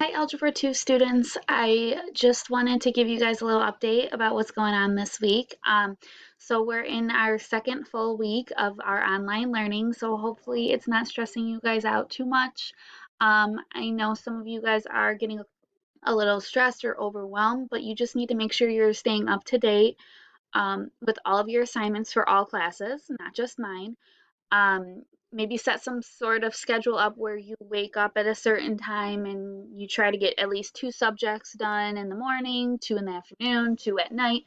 Hi, Algebra 2 students. I just wanted to give you guys a little update about what's going on this week. So we're in our second full week of our online learning, so hopefully it's not stressing you guys out too much. I know some of you guys are getting a little stressed or overwhelmed, but you just need to make sure you're staying up to date with all of your assignments for all classes, not just mine. um, Maybe set some sort of schedule up where you wake up at a certain time and you try to get at least two subjects done in the morning, two in the afternoon, two at night.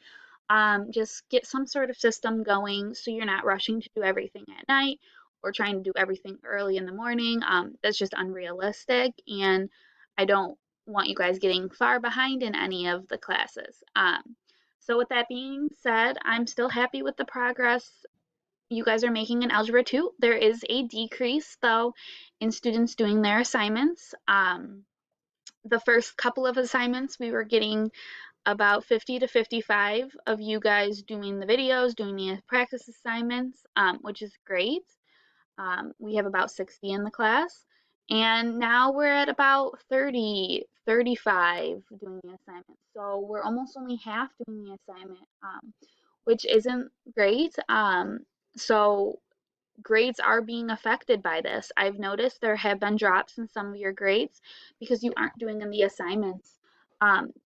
Just get some sort of system going so you're not rushing to do everything at night or trying to do everything early in the morning. That's just unrealistic, and I don't want you guys getting far behind in any of the classes. So with that being said, I'm still happy with the progress you guys are making in Algebra 2. There is a decrease, though, in students doing their assignments. The first couple of assignments, we were getting about 50 to 55 of you guys doing the videos, doing the practice assignments, which is great. We have about 60 in the class. And now we're at about 30, 35 doing the assignment. So we're almost only half doing the assignment, which isn't great. So grades are being affected by this. I've noticed there have been drops in some of your grades because you aren't doing the assignments.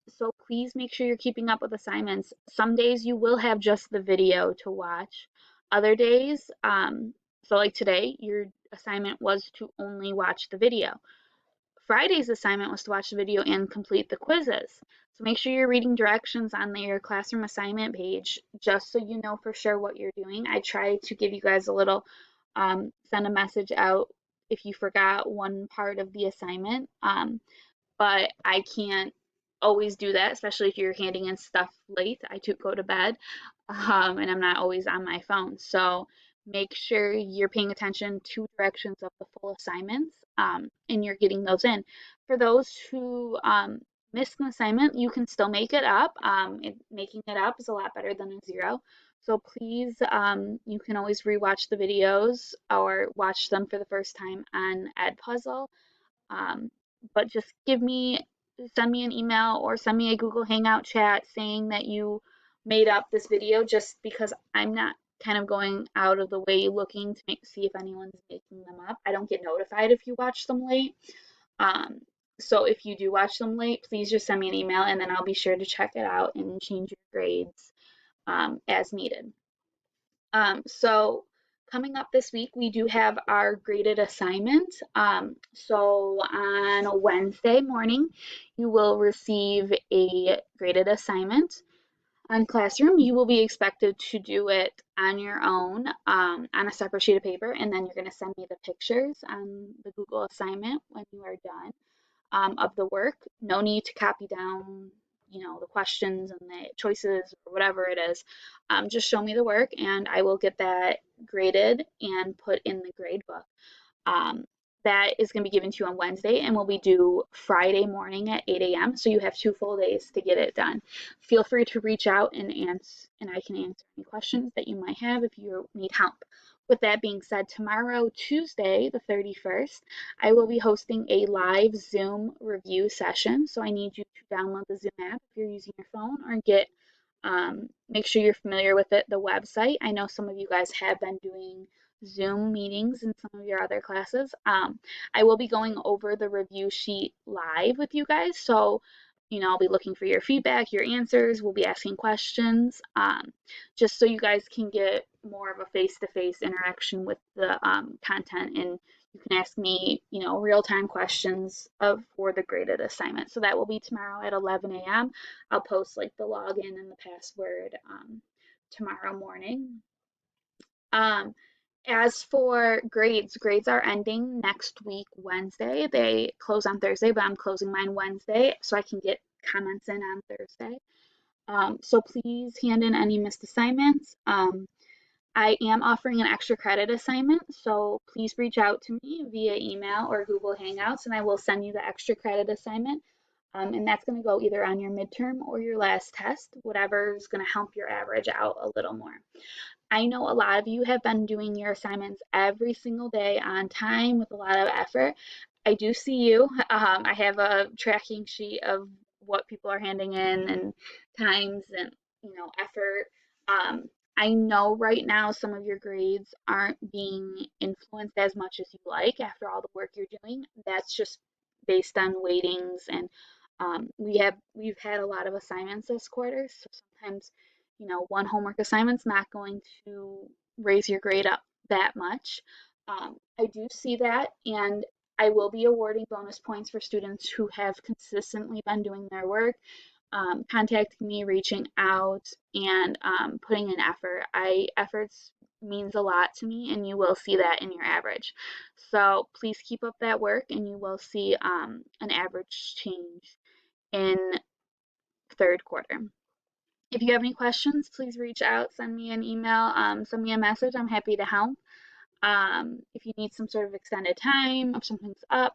So please make sure you're keeping up with assignments. Some days you will have just the video to watch. Other days, so like today, your assignment was to only watch the video. Friday's assignment was to watch the video and complete the quizzes. So make sure you're reading directions on your classroom assignment page just so you know for sure what you're doing. I try to give you guys a little, send a message out if you forgot one part of the assignment. But I can't always do that, especially if you're handing in stuff late. I do go to bed, and I'm not always on my phone. So make sure you're paying attention to directions of the full assignments, and you're getting those in. For those who missed an assignment, you can still make it up. Making it up is a lot better than a zero. So please, you can always rewatch the videos or watch them for the first time on Edpuzzle. Um, but just send me an email or send me a Google Hangout chat saying that you made up this video, just because I'm not kind of going out of the way looking to see if anyone's making them up. I don't get notified if you watch them late. Um, so if you do watch them late, please just send me an email and then I'll be sure to check it out and change your grades as needed. So coming up this week, we do have our graded assignment. So on a Wednesday morning, you will receive a graded assignment. On Classroom, you will be expected to do it on your own, on a separate sheet of paper, and then you're going to send me the pictures on the Google assignment when you are done of the work. No need to copy down, the questions and the choices or whatever it is. Just show me the work and I will get that graded and put in the grade book. Um, that is going to be given to you on Wednesday and will be due Friday morning at 8 a.m. So you have 2 full days to get it done. Feel free to reach out and I can answer any questions that you might have if you need help. With that being said, tomorrow, Tuesday, the 31st, I will be hosting a live Zoom review session. So I need you to download the Zoom app if you're using your phone or make sure you're familiar with it, the website. I know some of you guys have been doing Zoom meetings in some of your other classes. I will be going over the review sheet live with you guys. So, I'll be looking for your feedback, your answers. We'll be asking questions, just so you guys can get more of a face-to-face interaction with the content, and you can ask me, real-time questions for the graded assignment. So that will be tomorrow at 11 a.m. I'll post like the login and the password tomorrow morning. As for grades are ending next week, Wednesday. They close on Thursday, but I'm closing mine Wednesday so I can get comments in on Thursday. So please hand in any missed assignments. I am offering an extra credit assignment, so please reach out to me via email or Google Hangouts, and I will send you the extra credit assignment. And that's going to go either on your midterm or your last test, whatever is going to help your average out a little more. I know a lot of you have been doing your assignments every single day on time with a lot of effort. I do see you. I have a tracking sheet of what people are handing in and times and effort. Um, I know right now some of your grades aren't being influenced as much as you like after all the work you're doing. That's just based on weightings and we've had a lot of assignments this quarter, so sometimes one homework assignment's not going to raise your grade up that much. I do see that, and I will be awarding bonus points for students who have consistently been doing their work, contacting me, reaching out, and putting in effort. Efforts means a lot to me, and you will see that in your average. So please keep up that work, and you will see an average change in third quarter. If you have any questions, please reach out, send me an email, send me a message. I'm happy to help. If you need some sort of extended time, if something's up,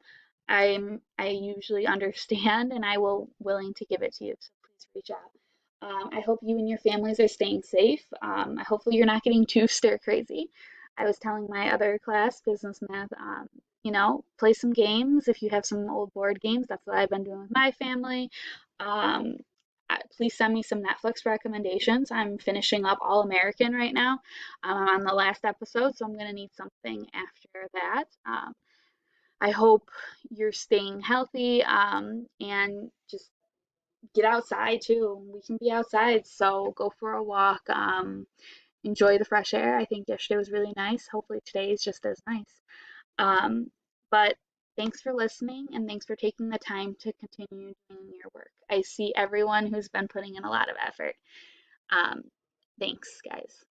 I usually understand and I will willing to give it to you. So please reach out. I hope you and your families are staying safe. Hopefully you're not getting too stir crazy. I was telling my other class, business math, play some games. If you have some old board games, that's what I've been doing with my family. Um, Please send me some Netflix recommendations. I'm finishing up All American right now. I'm on the last episode, so I'm going to need something after that. I hope you're staying healthy and just get outside too. We can be outside, so go for a walk. Enjoy the fresh air. I think yesterday was really nice. Hopefully today is just as nice. Um, but thanks for listening and thanks for taking the time to continue doing your work. I see everyone who's been putting in a lot of effort. Um, Thanks, guys.